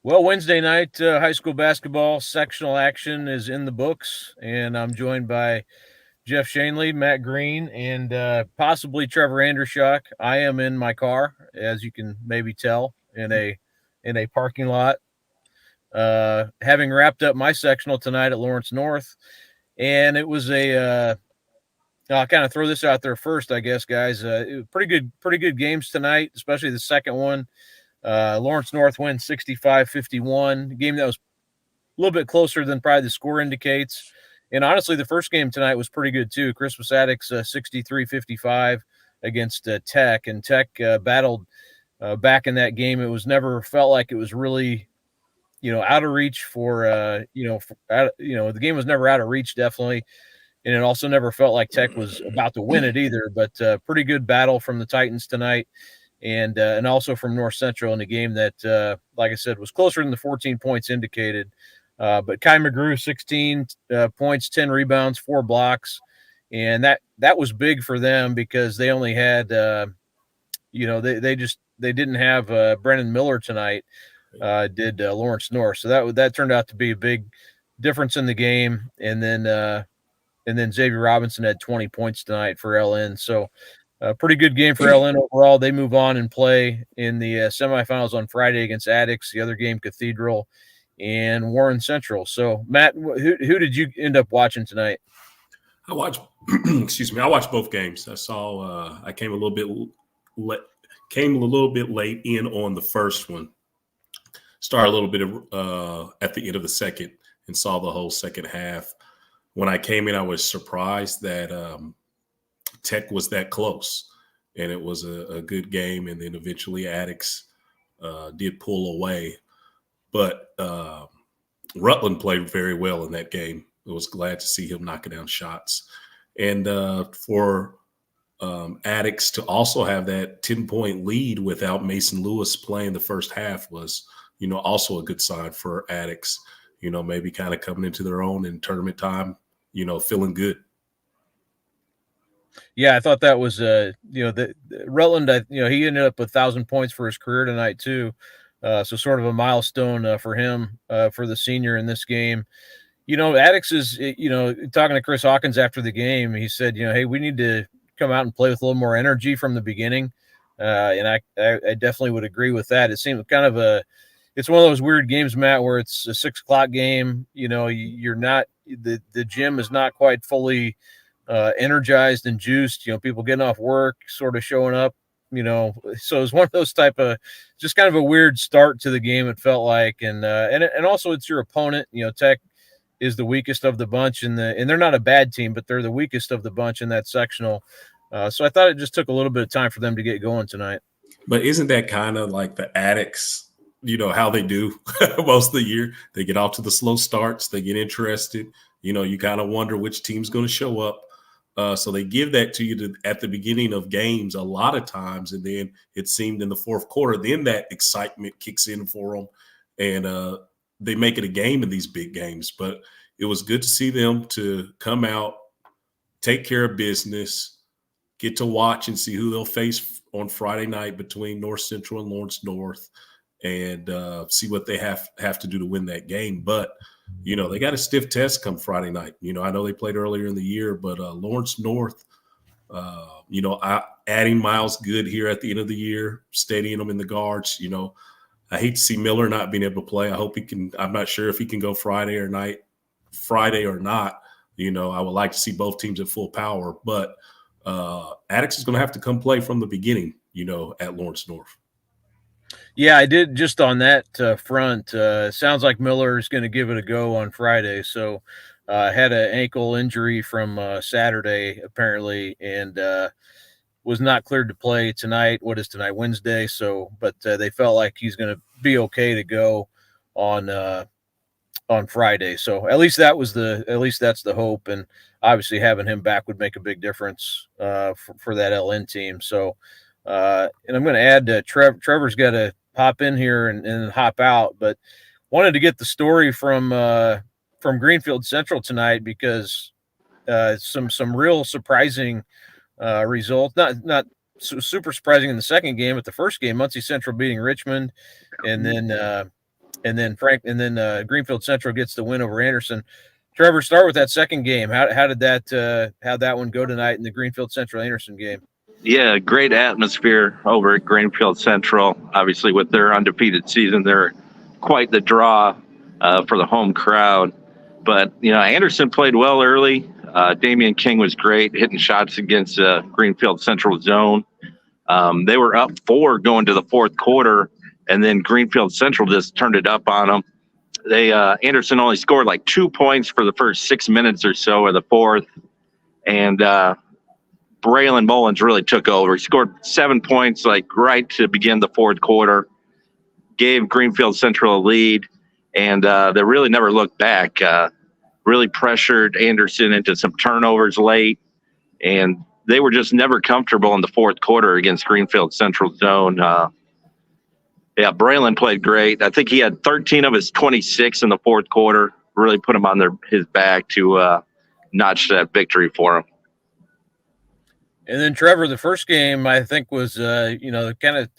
Well, Wednesday night high school basketball sectional action is in the books, and I'm joined by Jeff Shanley, Matt Green, and possibly Trevor Andershock. I am in my car, as you can maybe tell, in a parking lot, having wrapped up my sectional tonight at Lawrence North, and it was I'll kind of throw this out there first, I guess, guys. Pretty good games tonight, especially the second one. Lawrence North wins 65-51, a game that was a little bit closer than probably the score indicates. And honestly, the first game tonight was pretty good too. Crispus Attucks 63-55 against Tech, and Tech battled back in that game. It was never felt like it was really, out of reach for, the game was never out of reach, definitely. And it also never felt like Tech was about to win it either. But pretty good battle from the Titans tonight, and also from North Central in a game that, like I said, was closer than the 14 points indicated. But Kai McGrew, 16 points, 10 rebounds, 4 blocks, and that was big for them because they only had, they didn't have Brennan Miller tonight. Did Lawrence North, so that turned out to be a big difference in the game. And then Xavier Robinson had 20 points tonight for LN. So pretty good game for LN overall. They move on and play in the semifinals on Friday against Attucks. The other game, Cathedral and Warren Central. So, Matt, who did you end up watching tonight? I watched, I watched both games. I came a little bit late in on the first one. Started a little bit at the end of the second and saw the whole second half. When I came in, I was surprised that Tech was that close, and it was a good game. And then eventually Attucks did pull away. But Rutland played very well in that game. I was glad to see him knocking down shots. And for Attucks to also have that 10-point lead without Mason Lewis playing the first half was, also a good sign for Attucks, maybe kind of coming into their own in tournament time, feeling good. Yeah, I thought that was, the Rutland, he ended up with 1,000 points for his career tonight too. So sort of a milestone for him, for the senior in this game. Attucks is, talking to Chris Hawkins after the game, he said, hey, we need to come out and play with a little more energy from the beginning. And I definitely would agree with that. It seemed kind of it's one of those weird games, Matt, where it's a 6:00 game. You're not, the gym is not quite fully energized and juiced. People getting off work, sort of showing up. So it's one of those type of, just kind of a weird start to the game, it felt like. And also it's your opponent. Tech is the weakest of the bunch, and they're not a bad team, but they're the weakest of the bunch in that sectional. So I thought it just took a little bit of time for them to get going tonight. But isn't that kind of like the Attucks, how they do most of the year? They get off to the slow starts. They get interested. You kind of wonder which team's going to show up. So they give that to you at the beginning of games a lot of times, and then it seemed in the fourth quarter, then that excitement kicks in for them, and they make it a game in these big games. But it was good to see them to come out, take care of business, get to watch and see who they'll face on Friday night between North Central and Lawrence North, and see what they have to do to win that game. But they got a stiff test come Friday night. I know they played earlier in the year, but Lawrence North, adding Miles Good here at the end of the year, steadying them in the guards. I hate to see Miller not being able to play. I hope he can. I'm not sure if he can go Friday or not. I would like to see both teams at full power, but Attucks is going to have to come play from the beginning, at Lawrence North. Yeah, I did just on that front. Sounds like Miller is going to give it a go on Friday. So had an ankle injury from Saturday, apparently, and was not cleared to play tonight. What is tonight? Wednesday. So, but they felt like he's going to be okay to go on Friday. So at least that's the hope. And obviously having him back would make a big difference for that LN team. So, and I'm going to add Trevor's got to hop in here and hop out, but wanted to get the story from Greenfield Central tonight because some real surprising results. Not super surprising in the second game, but the first game, Muncie Central beating Richmond, and then and then Greenfield Central gets the win over Anderson. Trevor, start with that second game. How did that one go tonight in the Greenfield Central Anderson game? Yeah, great atmosphere over at Greenfield Central. Obviously, with their undefeated season, they're quite the draw for the home crowd. But Anderson played well early. Damian King was great, hitting shots against Greenfield Central zone. They were up 4 going to the fourth quarter, and then Greenfield Central just turned it up on them. Anderson only scored like 2 points for the first 6 minutes or so of the fourth, and Braylon Mullins really took over. He scored 7 points right to begin the fourth quarter, gave Greenfield Central a lead, and they really never looked back. Really pressured Anderson into some turnovers late, and they were just never comfortable in the fourth quarter against Greenfield Central zone. Braylon played great. I think he had 13 of his 26 in the fourth quarter. Really put him on his back to notch that victory for him. And then Trevor, the first game I think was kind of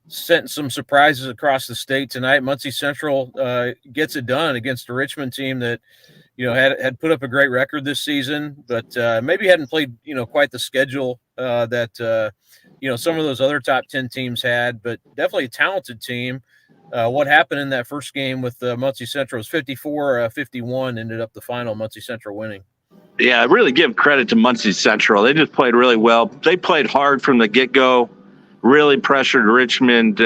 sent some surprises across the state tonight. Muncie Central gets it done against a Richmond team that had put up a great record this season, but maybe hadn't played quite the schedule that some of those other top 10 teams had, but definitely a talented team. What happened in that first game with Muncie Central was 54-51 ended up the final, Muncie Central winning. Yeah, I really give credit to Muncie Central. They just played really well. They played hard from the get-go, really pressured Richmond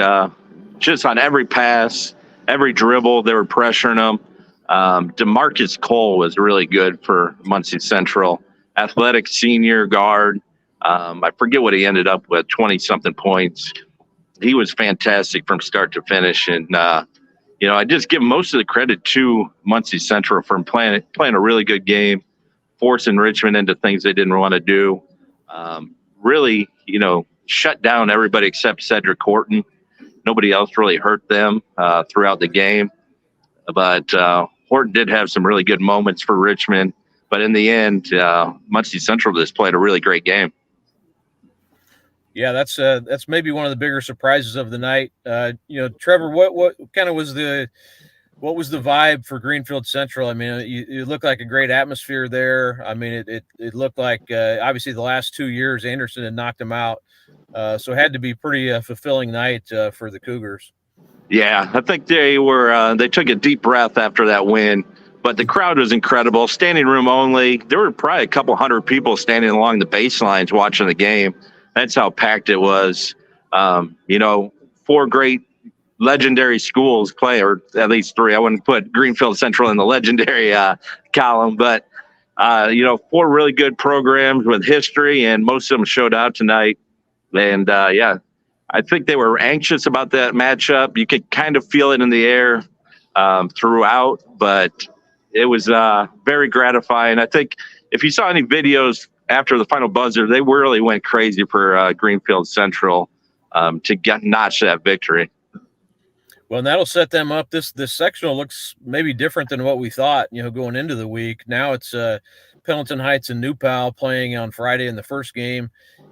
just on every pass, every dribble. They were pressuring them. DeMarcus Cole was really good for Muncie Central. Athletic senior guard. I forget what he ended up with, 20-something points. He was fantastic from start to finish. And, I just give most of the credit to Muncie Central for playing a really good game, forcing Richmond into things they didn't want to do. Really, shut down everybody except Cedric Horton. Nobody else really hurt them throughout the game. But Horton did have some really good moments for Richmond. But in the end, Muncie Central just played a really great game. Yeah, that's maybe one of the bigger surprises of the night. Trevor, what kind of was the vibe for Greenfield Central? I mean, it looked like a great atmosphere there. I mean, it looked like obviously the last 2 years Anderson had knocked them out, so it had to be pretty fulfilling night for the Cougars. Yeah, I think they took a deep breath after that win, but the crowd was incredible. Standing room only. There were probably a couple hundred people standing along the baselines watching the game. That's how packed it was. 4 great legendary schools play, or at least 3. I wouldn't put Greenfield Central in the legendary column, but 4 really good programs with history, and most of them showed out tonight. And I think they were anxious about that matchup. You could kind of feel it in the air throughout, but it was very gratifying. I think if you saw any videos after the final buzzer, they really went crazy for Greenfield Central to notch that victory. Well, and that'll set them up. This sectional looks maybe different than what we thought, going into the week. Now it's Pendleton Heights and New Pal playing on Friday in the first game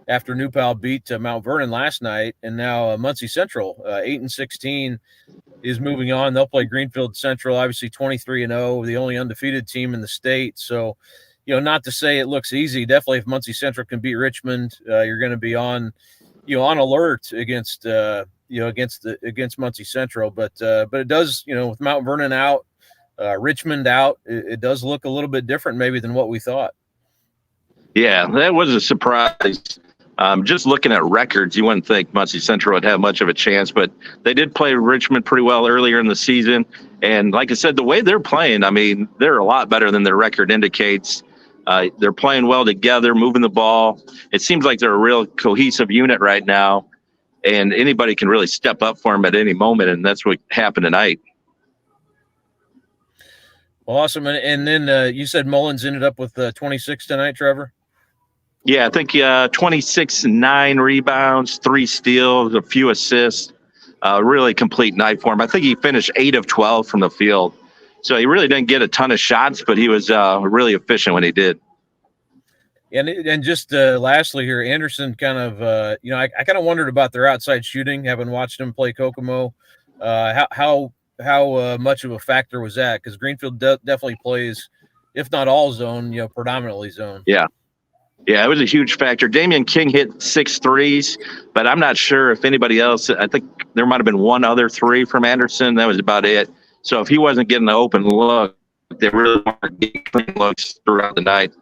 after New Pal beat Mount Vernon last night. And now Muncie Central, 8-16, is moving on. They'll play Greenfield Central, obviously 23-0, the only undefeated team in the state. So, not to say it looks easy. Definitely, if Muncie Central can beat Richmond, you're going to be on alert against against Muncie Central. But it does, with Mount Vernon out, Richmond out, it does look a little bit different maybe than what we thought. Yeah, that was a surprise. Just looking at records, you wouldn't think Muncie Central would have much of a chance, but they did play Richmond pretty well earlier in the season. And like I said, the way they're playing, I mean, they're a lot better than their record indicates. They're playing well together, moving the ball. It seems like they're a real cohesive unit right now, and anybody can really step up for them at any moment, and that's what happened tonight. Well, awesome. And then you said Mullins ended up with 26 tonight, Trevor? Yeah, I think 26, 9 rebounds, 3 steals, a few assists. Really complete night for him. I think he finished 8 of 12 from the field. So he really didn't get a ton of shots, but he was really efficient when he did. And just lastly here, Anderson kind of, I kind of wondered about their outside shooting, having watched him play Kokomo. How how much of a factor was that? Because Greenfield definitely plays, if not all zone, predominantly zone. Yeah. Yeah, it was a huge factor. Damian King hit 6 threes, but I'm not sure if anybody else. I think there might have been one other three from Anderson. That was about it. So if he wasn't getting an open look, they really weren't getting clean looks throughout the night.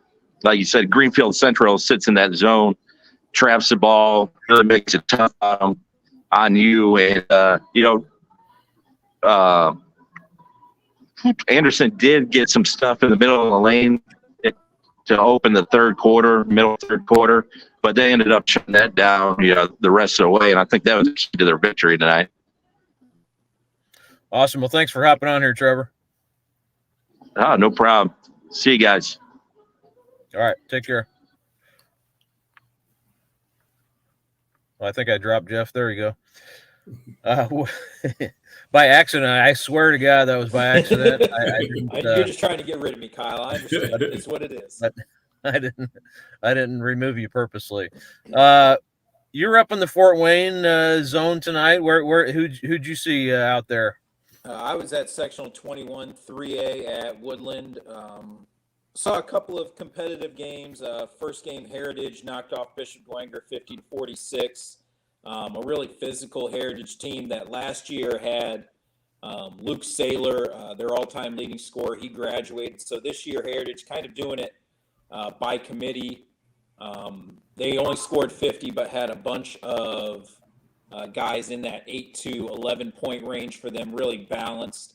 Like you said, Greenfield Central sits in that zone, traps the ball, really makes it tough on you. And, Anderson did get some stuff in the middle of the lane to open the middle third quarter, but they ended up shutting that down, the rest of the way. And I think that was the key to their victory tonight. Awesome. Well, thanks for hopping on here, Trevor. Oh, no problem. See you guys. All right. Take care. Well, I think I dropped Jeff. There you go. By accident. I swear to God, that was by accident. You're just trying to get rid of me, Kyle. I understand. It's what it is. I didn't remove you purposely. You're up in the Fort Wayne zone tonight. Who'd you see out there? I was at Sectional 21 3A at Woodland. Saw a couple of competitive games. First game, Heritage knocked off Bishop Dwenger 50-46. A really physical Heritage team that last year had Luke Saylor, their all-time leading scorer. He graduated. So this year, Heritage kind of doing it by committee. They only scored 50, but had a bunch of guys in that 8 to 11 point range for them, really balanced.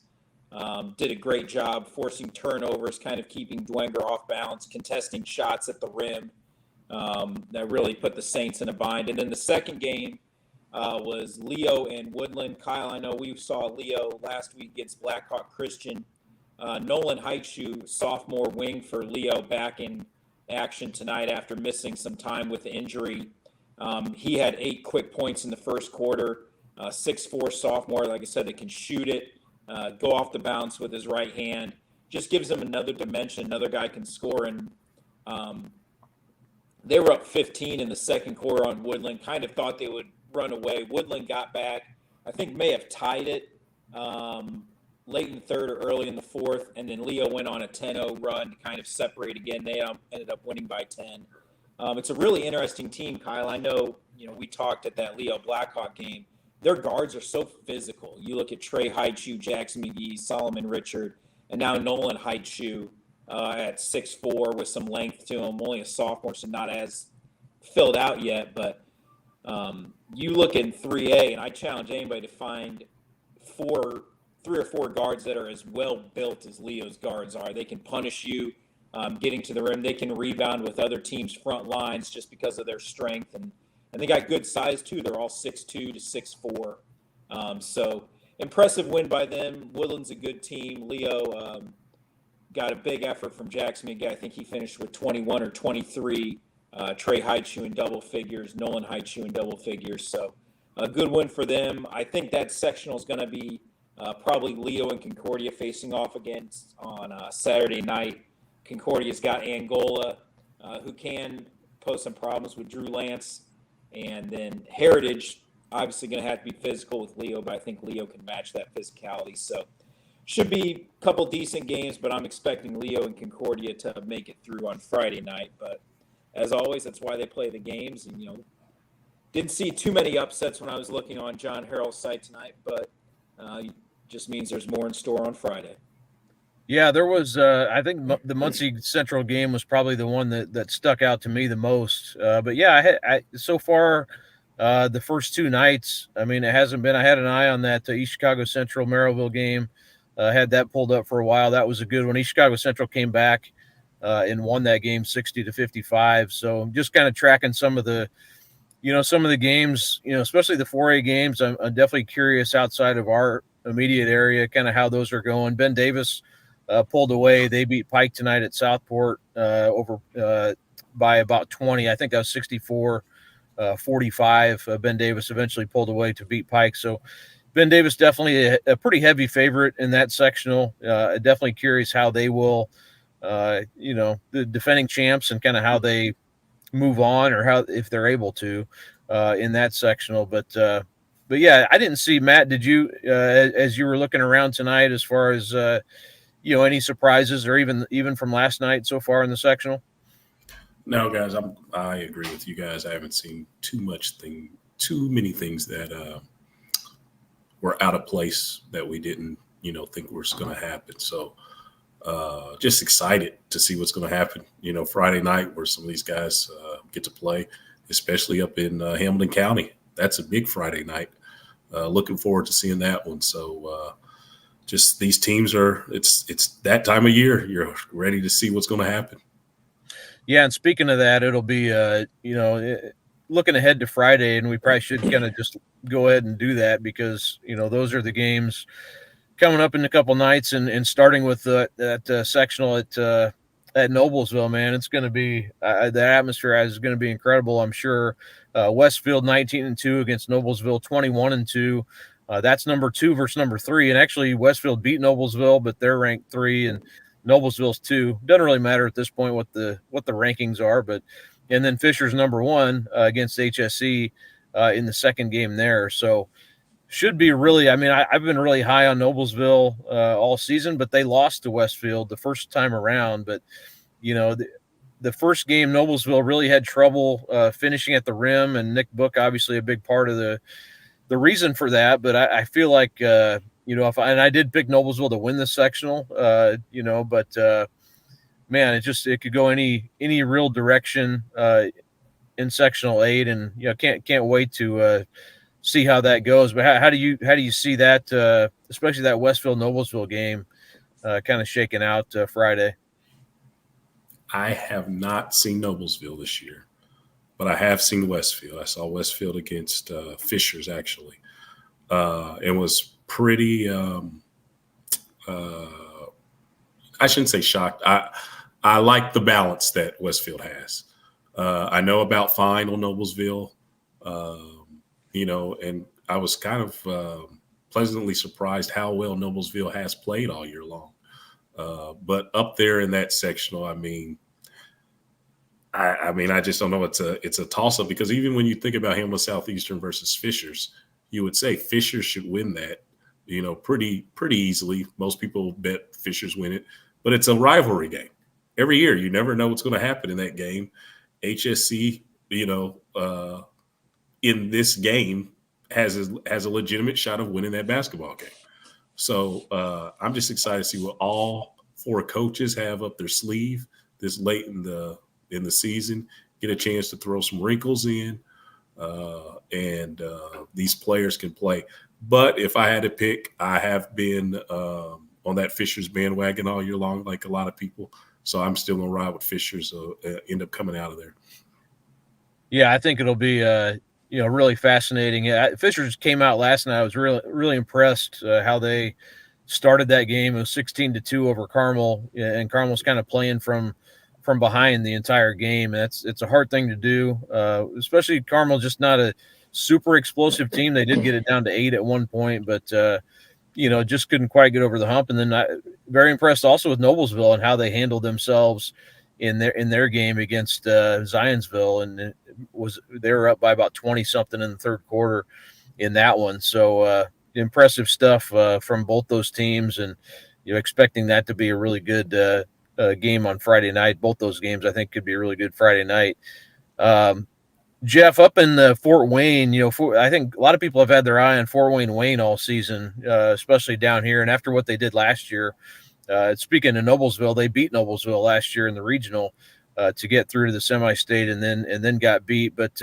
Did a great job forcing turnovers, kind of keeping Dwenger off balance, contesting shots at the rim. That really put the Saints in a bind. And then the second game was Leo and Woodland. Kyle, I know we saw Leo last week against Blackhawk Christian. Nolan Heitschuh, sophomore wing for Leo, back in action tonight after missing some time with the injury. He had 8 quick points in the first quarter. 6'4" sophomore, like I said, that can shoot it, go off the bounce with his right hand. Just gives him another dimension. Another guy can score. And they were up 15 in the second quarter on Woodland. Kind of thought they would run away. Woodland got back. I think may have tied it late in the third or early in the fourth. And then Leo went on a 10-0 run to kind of separate again. They ended up winning by 10. It's a really interesting team, Kyle. I know, we talked at that Leo Blackhawk game. Their guards are so physical. You look at Trey Heitschuh, Jackson McGee, Solomon Richard, and now Nolan Heitschuh at 6'4" with some length to him. Only a sophomore, so not as filled out yet. But you look in 3A, and I challenge anybody to find 3 or 4 guards that are as well built as Leo's guards are. They can punish you. Getting to the rim, they can rebound with other teams' front lines just because of their strength, and they got good size too. They're all 6'2" to 6'4", so impressive win by them. Woodland's a good team. Leo got a big effort from Jackson McGee. I think he finished with 21 or 23. Trey Heitschuh in double figures, Nolan Heitschuh in double figures. So a good win for them. I think that sectional is going to be probably Leo and Concordia facing off against on Saturday night. Concordia's got Angola, who can pose some problems with Drew Lance. And then Heritage, obviously going to have to be physical with Leo, but I think Leo can match that physicality. So should be a couple decent games, but I'm expecting Leo and Concordia to make it through on Friday night. But as always, that's why they play the games. And, didn't see too many upsets when I was looking on John Harrell's site tonight, but just means there's more in store on Friday. Yeah, there was. I think the Muncie Central game was probably the one that stuck out to me the most. But yeah, so far the first 2 nights. I mean, it hasn't been. I had an eye on that East Chicago Central Merrillville game. Had that pulled up for a while. That was a good one. East Chicago Central came back and won that game 60-55. So just kind of tracking some of the games. Especially the 4A games. I'm definitely curious outside of our immediate area, kind of how those are going. Ben Davis pulled away. They beat Pike tonight at Southport over by about 20. I think that was 64-45. Ben Davis eventually pulled away to beat Pike. So Ben Davis definitely a pretty heavy favorite in that sectional. Definitely curious how they will, the defending champs, and kind of how they move on, or how if they're able to in that sectional. But but yeah, I didn't see Matt. Did you, as you were looking around tonight, as far as any surprises or even from last night so far in the sectional? No, guys, I agree with you guys. I haven't seen too many things that were out of place that we didn't think was going to happen. So just excited to see what's going to happen. Friday night where some of these guys get to play, especially up in Hamilton County. That's a big Friday night. Looking forward to seeing that one. So just these teams it's that time of year. You're ready to see what's going to happen. Yeah, and speaking of that, it'll be looking ahead to Friday, and we probably should kind of just go ahead and do that because those are the games coming up in a couple nights, and starting with that sectional at Noblesville. Man, it's going to be the atmosphere is going to be incredible, I'm sure. Westfield 19-2 against Noblesville 21-2. That's number 2 versus number 3, and actually Westfield beat Noblesville, but they're ranked 3 and Noblesville's 2. Doesn't really matter at this point what the rankings are, but and then Fisher's number 1 against HSE in the second game there. So should be really. I mean, I've been really high on Noblesville all season, but they lost to Westfield the first time around. But the first game, Noblesville really had trouble finishing at the rim, and Nick Book obviously a big part of the reason for that. But I feel like if I did pick Noblesville to win the sectional, but man, it could go any real direction in sectional 8, and can't wait to see how that goes. But how do you see that, especially that Westfield Noblesville game, kind of shaking out Friday? I have not seen Noblesville this year, but I have seen Westfield. I saw Westfield against Fishers actually. It was pretty. I shouldn't say shocked. I like the balance that Westfield has. I know about Fine on Noblesville. And I was kind of pleasantly surprised how well Noblesville has played all year long. But up there in that sectional, I mean, I just don't know. It's a toss up because even when you think about Hamlin Southeastern versus Fishers, you would say Fishers should win that, pretty easily. Most people bet Fishers win it, but it's a rivalry game. Every year, you never know what's going to happen in that game. HSC, in this game has a legitimate shot of winning that basketball game. So I'm just excited to see what all 4 coaches have up their sleeve this late in the season, get a chance to throw some wrinkles in, and these players can play. But if I had to pick, I have been on that Fishers bandwagon all year long, like a lot of people. So I'm still going to ride with Fishers, end up coming out of there. Yeah, I think it'll be really fascinating. Fishers came out last night. I was really impressed how they started that game. It was 16-2 over Carmel, and Carmel's kind of playing from behind the entire game. It's a hard thing to do, especially Carmel, just not a super explosive team. They did get it down to 8 at one point, but just couldn't quite get over the hump. And then very impressed also with Noblesville and how they handled themselves in their game against Zionsville, and they were up by about 20 something in the third quarter in that one. So impressive stuff from both those teams, and expecting that to be a really good game on Friday night. Both those games I think could be a really good Friday night. Jeff, up in Fort Wayne, I think a lot of people have had their eye on Fort Wayne all season, especially down here. And after what they did last year, speaking of Noblesville, they beat Noblesville last year in the regional to get through to the semi-state, and then got beat. But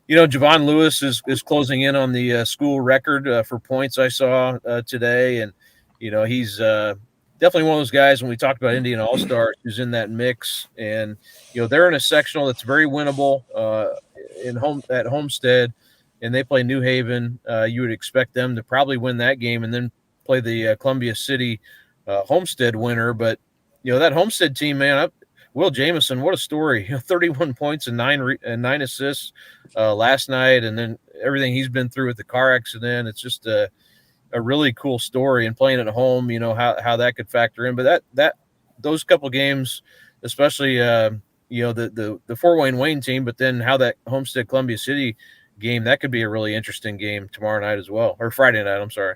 Javon Lewis is closing in on the school record for points I saw today, and he's definitely one of those guys when we talked about Indian All-Stars who's in that mix. And they're in a sectional that's very winnable at Homestead, and they play New Haven. You would expect them to probably win that game and then play the Columbia City Homestead winner. But that Homestead team, man, Will Jamison, what a story! 31 points and 9 assists last night, and then everything he's been through with the car accident. It's just a really cool story, and playing at home, how that could factor in. But that those couple games, especially the Fort Wayne team, but then how that Homestead Columbia City game. That could be a really interesting game tomorrow night as well, or Friday night. I'm sorry.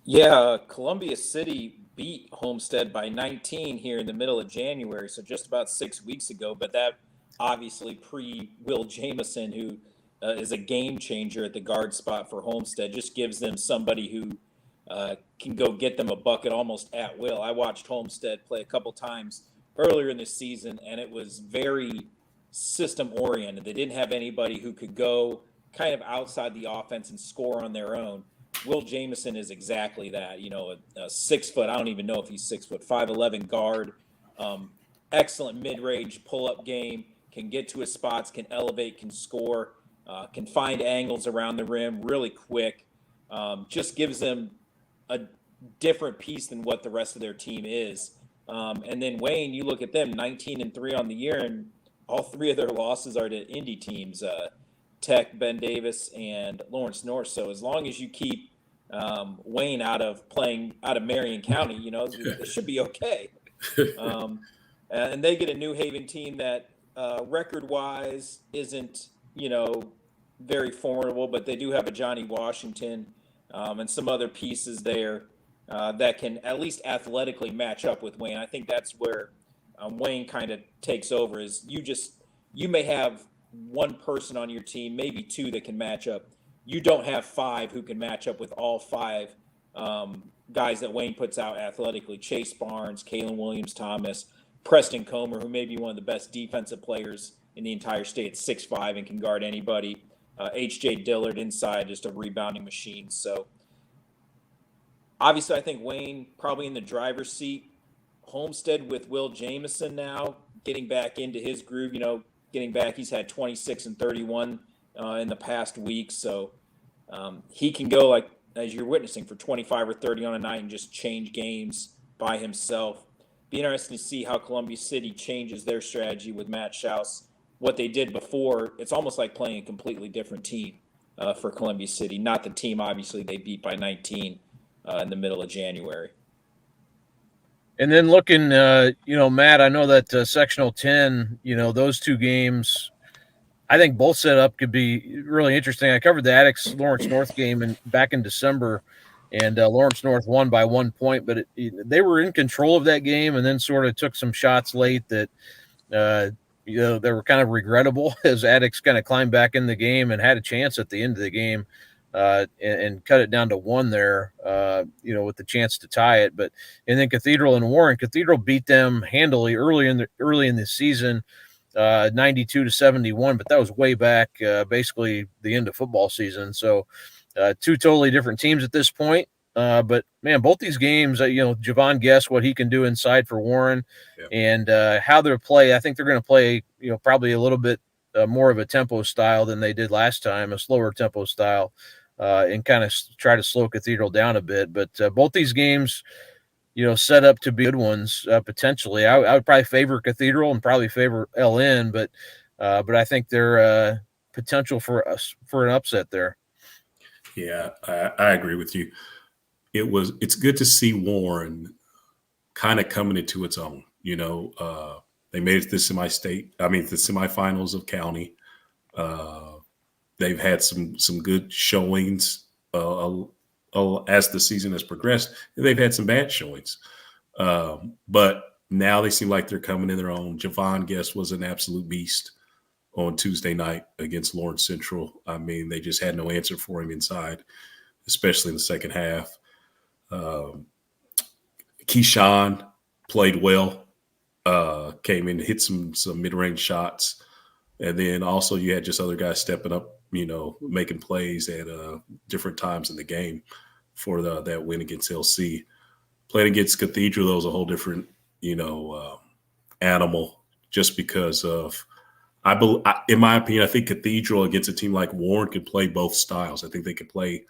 Yeah, Columbia City beat Homestead by 19 here in the middle of January, so just about 6 weeks ago. But that obviously pre-Will Jameson, who is a game changer at the guard spot for Homestead, just gives them somebody who can go get them a bucket almost at will. I watched Homestead play a couple times earlier in the season, and it was very system oriented. They didn't have anybody who could go kind of outside the offense and score on their own. Will Jameson is exactly that. You know, a 6 foot, I don't even know if he's 6 foot, 5'11" guard. Excellent mid range pull up game, can get to his spots, can elevate, can score, can find angles around the rim really quick. Just gives them a different piece than what the rest of their team is. And then Wayne, you look at them, 19-3 on the year, and all three of their losses are to indie teams, Tech, Ben Davis, and Lawrence North. So as long as you keep Wayne out of Marion County, you know, it should be okay. And they get a New Haven team that record-wise isn't, you know, very formidable, but they do have a Johnny Washington and some other pieces there that can at least athletically match up with Wayne. I think that's where Wayne kind of takes over. Is you may have one person on your team, maybe two that can match up. You don't have five who can match up with all five guys that Wayne puts out athletically. Chase Barnes, Kalen Williams-Thomas, Preston Comer, who may be one of the best defensive players in the entire state at 6'5" and can guard anybody. H.J. Dillard inside, just a rebounding machine. So obviously I think Wayne probably in the driver's seat. Homestead with Will Jameson now getting back into his groove, you know, getting back. He's had 26 and 31 in the past week. So he can go, like, as you're witnessing, for 25 or 30 on a night and just change games by himself. Be interesting to see how Columbia City changes their strategy with Matt Schaus. What they did before, it's almost like playing a completely different team for Columbia City. Not the team, obviously, they beat by 19 in the middle of January. And then looking, you know, Matt, I know that Sectional 10, you know, those two games, I think both set up could be really interesting. I covered the Attucks Lawrence North game back in December, and Lawrence North won by 1 point, but they were in control of that game and then sort of took some shots late that, you know, they were kind of regrettable as Attucks kind of climbed back in the game and had a chance at the end of the game and cut it down to one there, you know, with the chance to tie it. But and then Cathedral and Warren, Cathedral beat them handily early in the season, 92-71, but that was way back, basically the end of football season. So two totally different teams at this point. But man, both these games, you know, Javon Guess what he can do inside for Warren, and how they'll play. I think they're going to play, you know, probably a little bit more of a tempo style than they did last time, a slower tempo style, and kind of try to slow Cathedral down a bit. But both these games, you know, set up to be good ones potentially. I would probably favor Cathedral and probably favor LN, but I think they're potential for an upset there. Yeah, I agree with you. It's good to see Warren kind of coming into its own. You know, they made it to the semifinals of county. They've had some good showings as the season has progressed. They've had some bad showings, but now they seem like they're coming in their own. Javon Guess was an absolute beast on Tuesday night against Lawrence Central. I mean, they just had no answer for him inside, especially in the second half. Keyshawn played well, came in, hit some mid-range shots. And then also you had just other guys stepping up, you know, making plays at different times in the game for that win against LC. Playing against Cathedral, though, was a whole different, you know, animal just because of in my opinion, I think Cathedral against a team like Warren could play both styles. I think they could play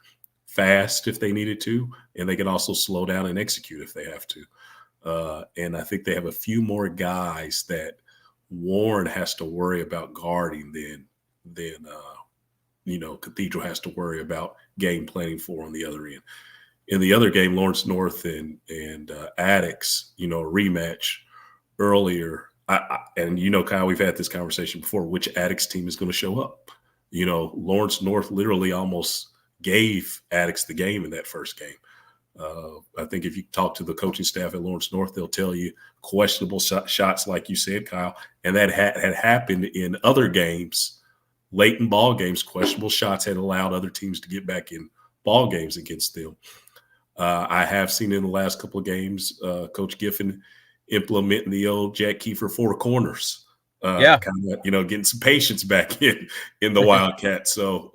fast if they needed to, and they can also slow down and execute if they have to. And I think they have a few more guys that Warren has to worry about guarding than you know, Cathedral has to worry about game planning for on the other end. In the other game, Lawrence North and Attucks, you know, a rematch earlier. And you know, Kyle, we've had this conversation before. Which Attucks team is going to show up? Lawrence North literally almost gave Addicts the game in that first game. I think if you talk to the coaching staff at Lawrence North, they'll tell you questionable shots, like you said, Kyle, and that had happened in other games, late in ball games. Questionable shots had allowed other teams to get back in ball games against them. I have seen in the last couple of games, Coach Giffen implementing the old Jack Kiefer four corners. Kind of, getting some patience back in the Wildcats. So,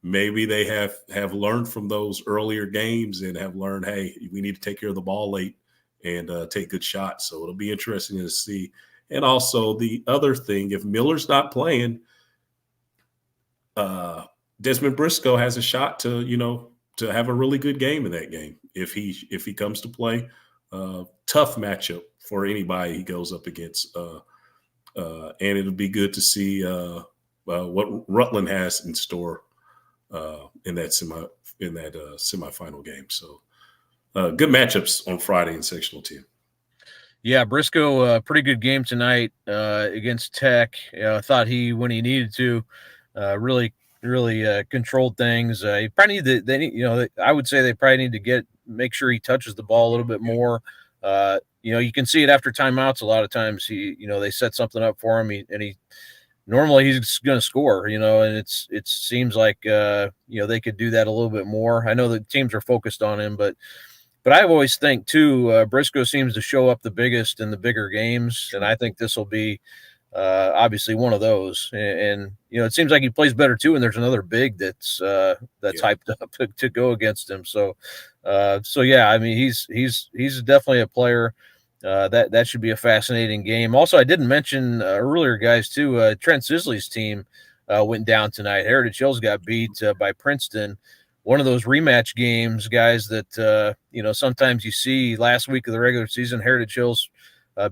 maybe they have learned from those earlier games and have learned, hey, we need to take care of the ball late and take good shots. So it'll be interesting to see. And also the other thing, if Miller's not playing, Desmond Briscoe has a shot to have a really good game in that game if he comes to play. Tough matchup for anybody he goes up against. And it'll be good to see what Rutland has in store in that semifinal game. So good matchups on Friday in sectional 10. Yeah, Briscoe, pretty good game tonight against Tech. Thought when he needed to, really controlled things. He probably need I would say they probably need to make sure he touches the ball a little bit more. You can see it after timeouts. A lot of times they set something up for him, normally he's going to score, and it seems like they could do that a little bit more. I know the teams are focused on him, but I always think too, Briscoe seems to show up the biggest in the bigger games, and I think this will be obviously one of those. And it seems like he plays better too. And there's another big that's hyped up to go against him. So yeah, I mean he's definitely a player. That should be a fascinating game. Also, I didn't mention earlier, guys, too. Trent Sisley's team went down tonight. Heritage Hills got beat by Princeton. One of those rematch games, guys, that sometimes you see. Last week of the regular season, Heritage Hills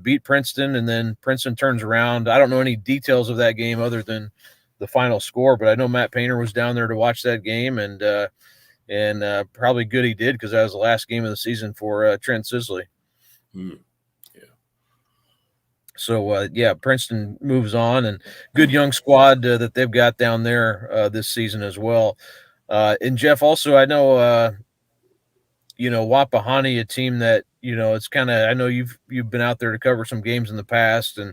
beat Princeton, and then Princeton turns around. I don't know any details of that game other than the final score, but I know Matt Painter was down there to watch that game, and probably good he did, because that was the last game of the season for Trent Sisley. So, Princeton moves on, and good young squad that they've got down there this season as well. And Jeff, also, I know, Wapahani, a team that, it's kind of, I know you've been out there to cover some games in the past and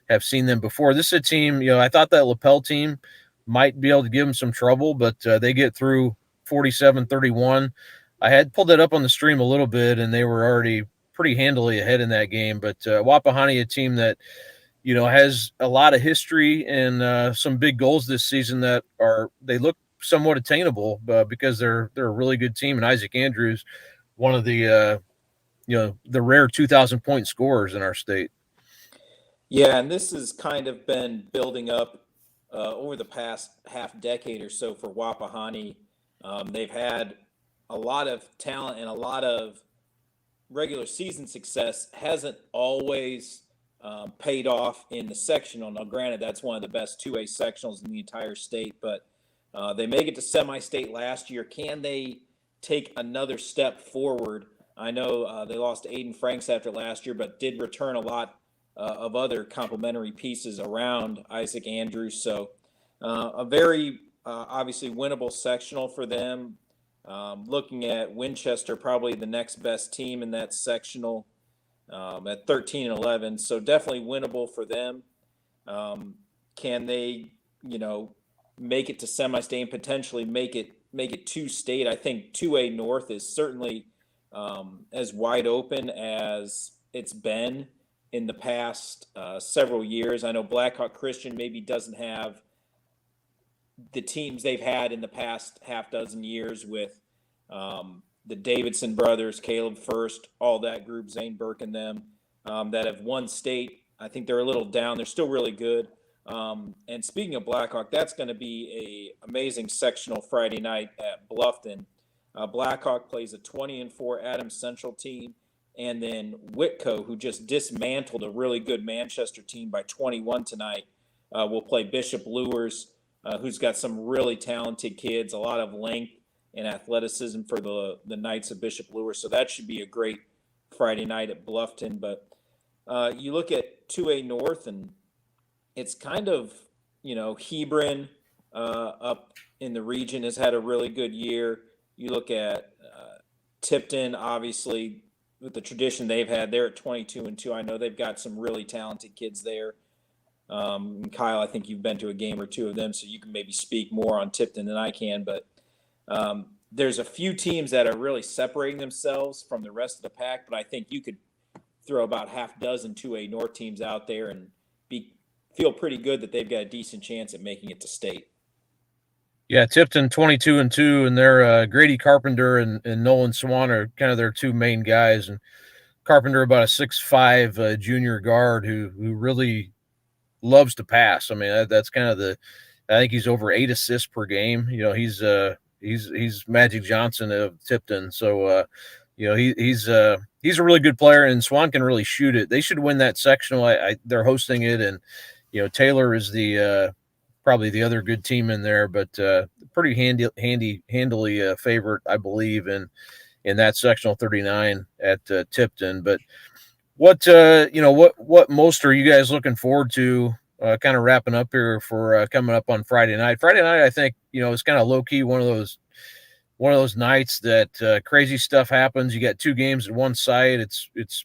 have seen them before. This is a team, I thought that Lapel team might be able to give them some trouble, but they get through 47-31. I had pulled it up on the stream a little bit, and they were already pretty handily ahead in that game. But Wapahani, a team that has a lot of history and some big goals this season that they look somewhat attainable because they're a really good team. And Isaac Andrews, one of the the rare 2,000-point scorers in our state. Yeah, and this has kind of been building up over the past half decade or so for Wapahani. They've had a lot of talent and a lot of regular season success. Hasn't always paid off in the sectional. Now, granted, that's one of the best 2A sectionals in the entire state, but they make it to semi-state last year. Can they take another step forward? I know they lost Aiden Franks after last year, but did return a lot of other complementary pieces around Isaac Andrews. So a very obviously winnable sectional for them. Looking at Winchester, probably the next best team in that sectional at 13-11. So definitely winnable for them. Can they, make it to semi-state and potentially make it to state? I think 2A North is certainly as wide open as it's been in the past several years. I know Blackhawk Christian maybe doesn't have the teams they've had in the past half dozen years with the Davidson brothers, Caleb First, all that group, Zane Burke and them that have won state. I think they're a little down. They're still really good. And speaking of Blackhawk, that's going to be a amazing sectional Friday night at Bluffton. Blackhawk plays a 20-4 Adams Central team, and then Whitco, who just dismantled a really good Manchester team by 21 tonight, will play Bishop Lures, who's got some really talented kids, a lot of length and athleticism for the Knights of Bishop Lures. So that should be a great Friday night at Bluffton. But you look at 2A North, and it's kind of, Hebron, up in the region has had a really good year. You look at Tipton, obviously, with the tradition they've had, they're at 22-2. I know they've got some really talented kids there. And Kyle, I think you've been to a game or two of them, so you can maybe speak more on Tipton than I can. But there's a few teams that are really separating themselves from the rest of the pack. But I think you could throw about half dozen 2A North teams out there and feel pretty good that they've got a decent chance at making it to state. Yeah, Tipton 22-2, and they're Grady Carpenter and Nolan Swan are kind of their two main guys. And Carpenter, about a 6'5" junior guard who really loves to pass. I mean, that's kind of I think he's over 8 assists per game. You know, he's Magic Johnson of Tipton. So, you know, he's a really good player, and Swan can really shoot it. They should win that sectional. They're hosting it, and you know, Taylor is the probably the other good team in there, but pretty handily favorite, I believe, in that sectional 39 at Tipton. But what most are you guys looking forward to? Kind of wrapping up here for coming up on Friday night. Friday night, I think it's kind of low key one of those nights that crazy stuff happens. You got two games at one site. It's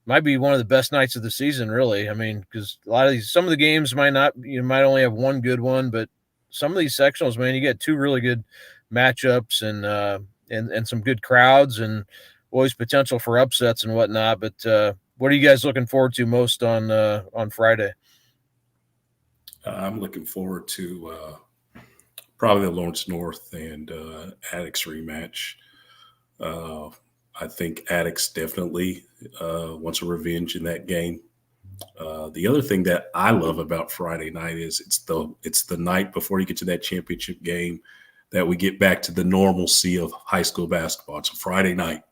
might be one of the best nights of the season, really. I mean, because some of the games might not, you might only have one good one, but some of these sectionals, man, you get two really good matchups and some good crowds and always potential for upsets and whatnot. But what are you guys looking forward to most on Friday? I'm looking forward to probably the Lawrence North and Attucks rematch. I think Attucks definitely wants a revenge in that game. The other thing that I love about Friday night is it's the night before you get to that championship game that we get back to the normalcy of high school basketball. It's a Friday night,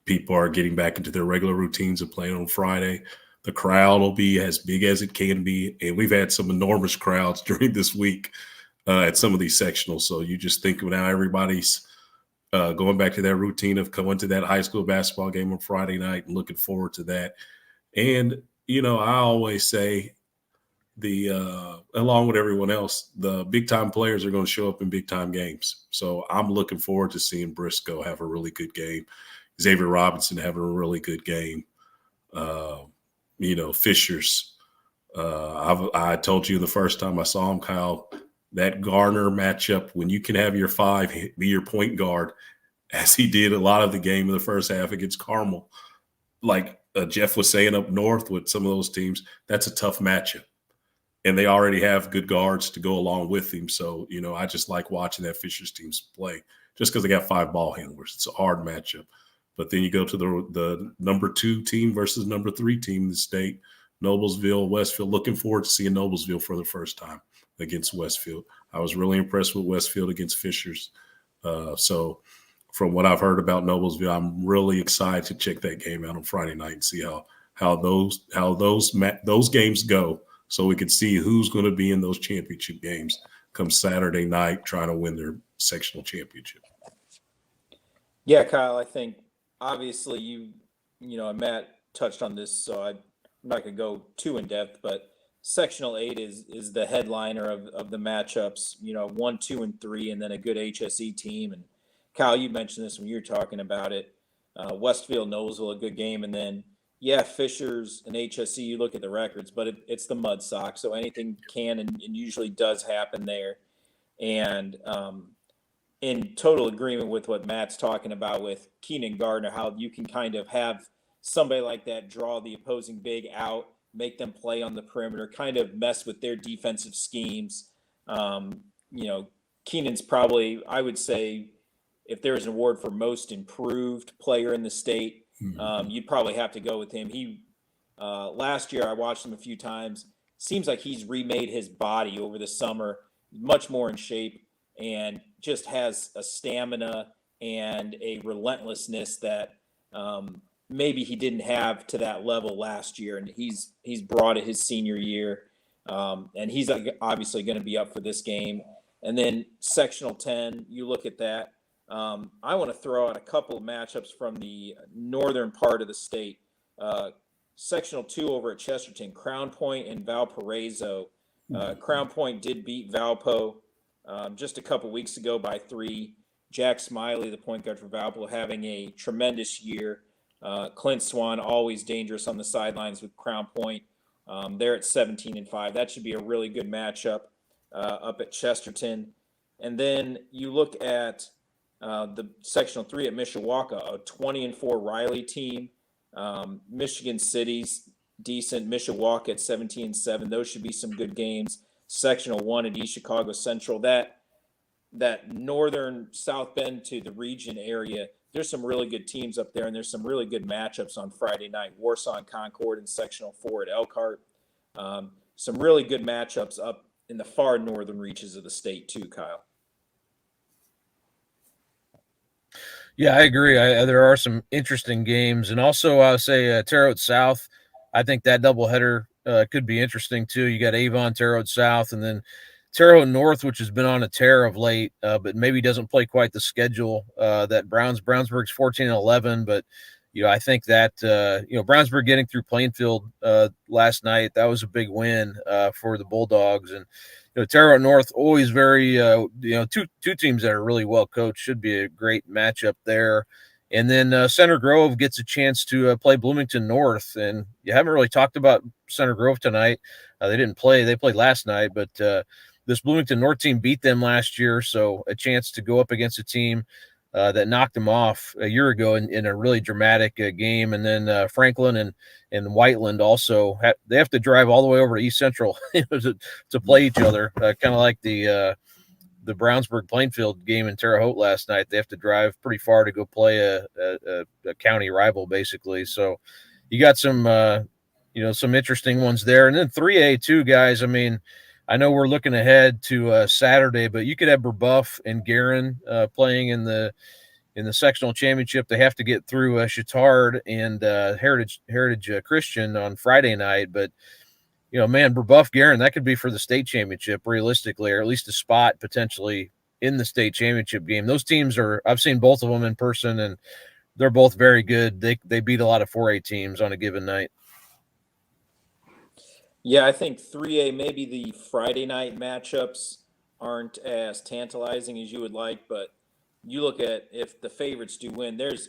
people are getting back into their regular routines of playing on Friday. The crowd will be as big as it can be, and we've had some enormous crowds during this week at some of these sectionals. So you just think of now everybody's going back to that routine of going to that high school basketball game on Friday night and looking forward to that. And, I always say along with everyone else, the big time players are going to show up in big time games. So I'm looking forward to seeing Briscoe have a really good game. Xavier Robinson having a really good game. Fishers. I told you the first time I saw him, Kyle, that Garner matchup, when you can have your five be your point guard, as he did a lot of the game in the first half against Carmel, like Jeff was saying up north with some of those teams, that's a tough matchup. And they already have good guards to go along with him. So, I just like watching that Fishers teams play just because they got 5 ball handlers. It's a hard matchup. But then you go to the number 2 team versus number 3 team in the state, Noblesville, Westfield. Looking forward to seeing Noblesville for the first time against Westfield. I was really impressed with Westfield against Fishers. So from what I've heard about Noblesville, I'm really excited to check that game out on Friday night and see how those games go, so we can see who's going to be in those championship games come Saturday night trying to win their sectional championship. Yeah, Kyle, I think obviously and Matt touched on this, so I'm not going to go too in depth, but Sectional 8 is the headliner of the matchups, 1, 2, and 3, and then a good HSE team. And Kyle, you mentioned this when you were talking about it. Westfield, Noblesville, a good game. And then, Fishers and HSE, you look at the records, but it's the Mud Sox, so anything can and usually does happen there. And in total agreement with what Matt's talking about with Keenan Gardner, how you can kind of have somebody like that draw the opposing big out, make them play on the perimeter, kind of mess with their defensive schemes. Keenan's probably, I would say, if there was an award for most improved player in the state, you'd probably have to go with him. He last year I watched him a few times. Seems like he's remade his body over the summer, much more in shape, and just has a stamina and a relentlessness that maybe he didn't have to that level last year, and he's brought it his senior year, and he's obviously going to be up for this game. And then Sectional 10, you look at that. I want to throw out a couple of matchups from the northern part of the state. Sectional 2 over at Chesterton, Crown Point and Valparaiso. Crown Point did beat Valpo just a couple weeks ago by 3. Jack Smiley, the point guard for Valpo, having a tremendous year. Clint Swan, always dangerous on the sidelines with Crown Point. They're at 17-5. That should be a really good matchup up at Chesterton. And then you look at the Sectional 3 at Mishawaka, a 20-4 Riley team. Michigan City's decent. Mishawaka at 17-7. Those should be some good games. Sectional 1 at East Chicago Central. That northern South Bend to the region area, there's some really good teams up there, and there's some really good matchups on Friday night. Warsaw and Concord in Sectional 4 at Elkhart. Some really good matchups up in the far northern reaches of the state too, Kyle. Yeah, I agree. There are some interesting games, and also I'll say Terre Haute South. I think that doubleheader could be interesting too. You got Avon, Terre Haute South, and then Terre Haute North, which has been on a tear of late, but maybe doesn't play quite the schedule that Brownsburg's 14-11. But I think that Brownsburg getting through Plainfield last night, that was a big win for the Bulldogs. And Terre Haute North always very two teams that are really well coached, should be a great matchup there. And then Center Grove gets a chance to play Bloomington North, and you haven't really talked about Center Grove tonight. They didn't play; they played last night, but this Bloomington North team beat them last year, so a chance to go up against a team that knocked them off a year ago in a really dramatic game. And then Franklin and Whiteland also they have to drive all the way over to East Central to play each other, kind of like the Brownsburg Plainfield game in Terre Haute last night. They have to drive pretty far to go play a county rival, basically. So you got some some interesting ones there. And then 3A too, guys. I mean, I know we're looking ahead to Saturday, but you could have Brebeuf and Guerin playing in the sectional championship. They have to get through Chittard and Heritage Christian on Friday night. But Brebeuf Guerin, that could be for the state championship realistically, or at least a spot potentially in the state championship game. Those teams I've seen both of them in person, and they're both very good. They beat a lot of 4A teams on a given night. Yeah, I think 3A, maybe the Friday night matchups aren't as tantalizing as you would like, but you look at if the favorites do win, there's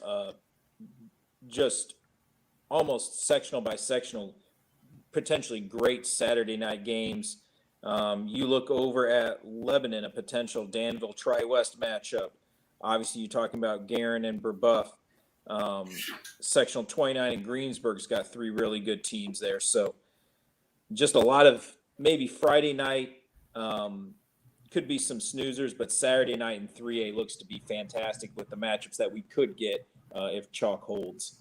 just almost sectional by sectional, potentially great Saturday night games. You look over at Lebanon, a potential Danville Tri-West matchup. Obviously, you're talking about Guerin and Brebeuf. Sectional 29 in Greensburg's got 3 really good teams there. So just a lot of maybe Friday night could be some snoozers, but Saturday night in 3A looks to be fantastic with the matchups that we could get if chalk holds.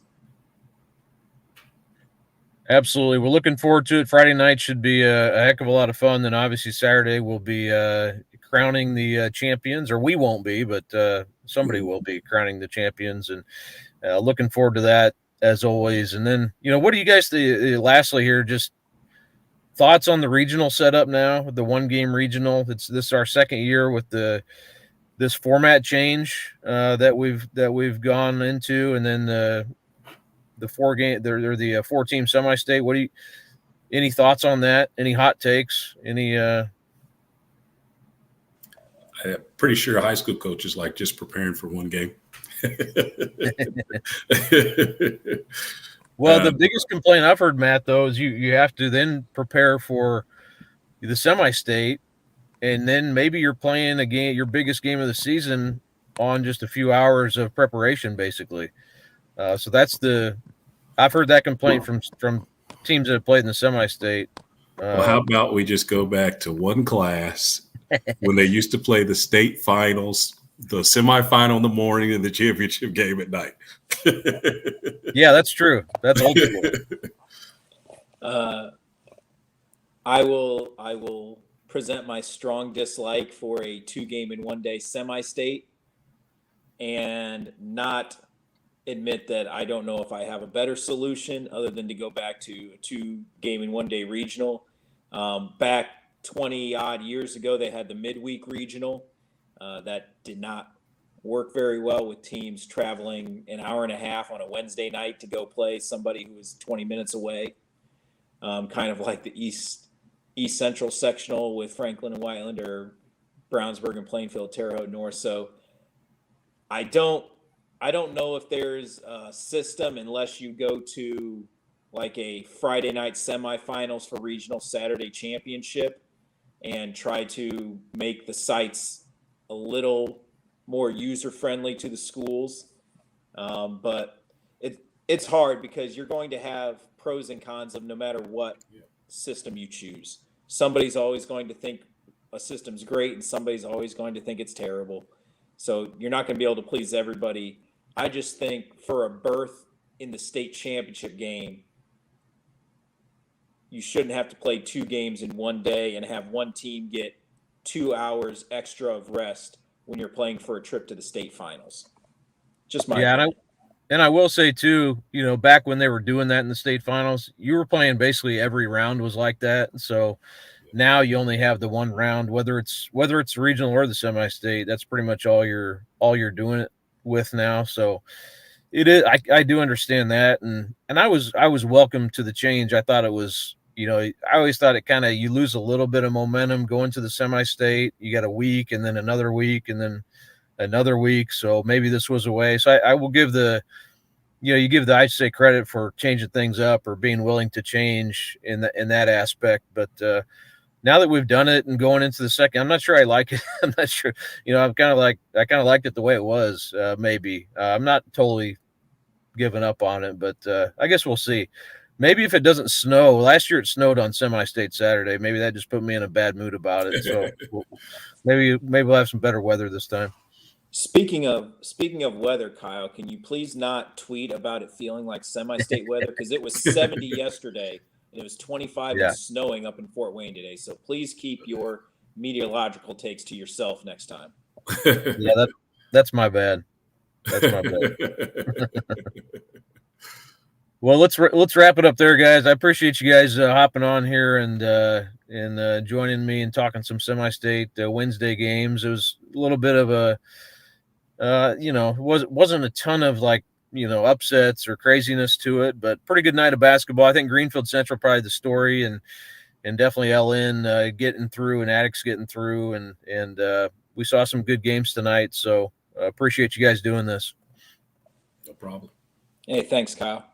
Absolutely. We're looking forward to it. Friday night should be a heck of a lot of fun. Then obviously Saturday will be crowning the champions, or we won't be, but somebody will be crowning the champions, and looking forward to that as always. And then, what do you guys lastly here, just thoughts on the regional setup now, the 1-game regional? This is our second year with this format change that we've gone into, and then the 4-game, they're the 4-team semi-state. Any thoughts on that? Any hot takes? I'm pretty sure high school coaches like just preparing for 1 game. Well, the biggest complaint I've heard, Matt, though, is you have to then prepare for the semi-state, and then maybe you're playing a game, your biggest game of the season, on just a few hours of preparation, basically. So I've heard that complaint from teams that have played in the semi-state. Well, how about we just go back to 1 class when they used to play the state finals, the semifinal in the morning, and the championship game at night. Yeah, that's true. That's old school. I will present my strong dislike for a 2-game in 1 day semi-state, and not admit that I don't know if I have a better solution other than to go back to a 2-game in 1 day regional. Back 20 odd years ago, they had the midweek regional that did not work very well, with teams traveling an hour and a half on a Wednesday night to go play somebody who was 20 minutes away. Kind of like the East East Central sectional with Franklin and Whiteland, or Brownsburg and Plainfield, Terre Haute North. So I don't know if there's a system unless you go to like a Friday night semifinals for regional Saturday championship and try to make the sites a little more user friendly to the schools. But it's hard because you're going to have pros and cons of no matter what system you choose. Somebody's always going to think a system's great and somebody's always going to think it's terrible. So you're not going to be able to please everybody. I just think for a berth in the state championship game, you shouldn't have to play 2 games in one day and have one team get 2 hours extra of rest when you're playing for a trip to the state finals. Just my opinion. And I will say too, back when they were doing that in the state finals, you were playing basically every round was like that. So now you only have the one round, whether it's regional or the semi-state. That's pretty much all you're doing it with now. So it is. I do understand that, and I was welcome to the change. I thought it was. I always thought it kind of you lose a little bit of momentum going to the semi-state. You got a week, and then another week, and then another week. So maybe this was a way. So I will give you give the IHSA credit for changing things up or being willing to change in that aspect. But now that we've done it and going into the second, I'm not sure I like it. I'm not sure. I kind of liked it the way it was. Maybe I'm not totally giving up on it, but I guess we'll see. Maybe if it doesn't snow. Last year it snowed on semi-state Saturday. Maybe that just put me in a bad mood about it. So maybe we'll have some better weather this time. Speaking of weather, Kyle, can you please not tweet about it feeling like semi-state weather? Because it was 70 yesterday and it was 25 and snowing up in Fort Wayne today. So please keep your meteorological takes to yourself next time. Yeah, that's my bad. That's my bad. Well, let's wrap it up there, guys. I appreciate you guys hopping on here and joining me and talking some semi-state Wednesday games. It was a little bit of a wasn't a ton of upsets or craziness to it, but pretty good night of basketball. I think Greenfield Central probably the story, and definitely LN getting through and Attucks getting through, and we saw some good games tonight. So appreciate you guys doing this. No problem. Hey, thanks, Kyle.